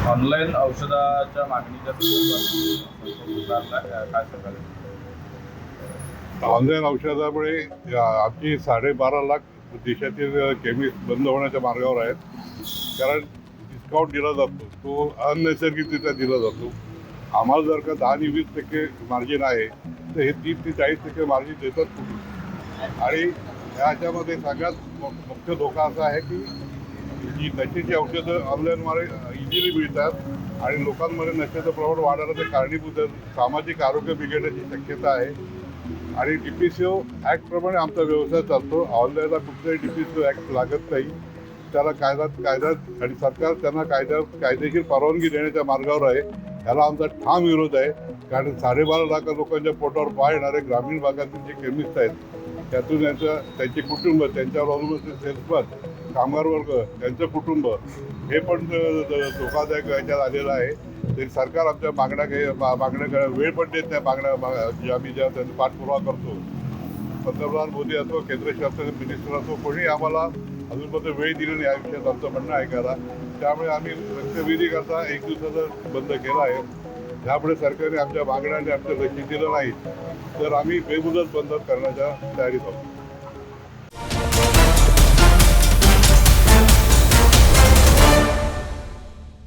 Online औषधाच्या मागणीच्या संदर्भात काय सांगाल? ऑनलाईन औषधामुळे आमची 12.5 लाख देशातील केमिस्ट बंद होण्याच्या मार्गावर आहेत. कारण डिस्काउंट दिला जातो तो अनैसर्गिकरित्या दिला जातो. आम्हाला जर का 10 ते 20% मार्जिन आहे तर हे 30 ते 40% मार्जिन देतात कुठून? आणि ह्याच्यामध्ये सगळ्यात मुख्य धोका असा आहे की जी नशेची औषधं ऑनलाईनद्वारे इझिली मिळतात आणि लोकांमध्ये नशेचं प्रमाण वाढायला ते कारणीभूत आहेत. सामाजिक आरोग्य बिघडण्याची शक्यता आहे. आणि DPCO ॲक्टप्रमाणे आमचा व्यवसाय चालतो. ऑनलाईनला कुठलाही DPCO ॲक्ट लागत नाही. त्याला कायद्यात आणि सरकार त्यांना कायदेशीर परवानगी देण्याच्या मार्गावर आहे. ह्याला आमचा ठाम विरोध आहे. कारण 12.5 लाख लोकांच्या पोटावर पाय येणारे ग्रामीण भागातील जे केमिस्ट आहेत त्यातून त्यांचे कुटुंब, त्यांच्यावर अवलंबून सेल्समन, कामगार वर्ग, त्यांचं कुटुंब हे पण धोकादायक याच्यात आलेलं आहे. तरी सरकार आमच्या मागण्या वेळ पण देत नाही. मागण्या आम्ही ज्या त्यांचा पाठपुरावा करतो, पंतप्रधान मोदी असो, केंद्र शासन मिनिस्टर असो, कोणी आम्हाला अजूनपर्यंत वेळ दिली नाही या विषयात आमचं म्हणणं ऐकायला. त्यामुळे आम्ही लक्षवेधी करता 1 दिवसाचा बंद केला आहे. त्यामुळे सरकारने आमच्या मागण्या आणि आमचं लक्ष दिलं नाही तर आम्ही बेमुदत बंद करण्याच्या तयारीत आहोत.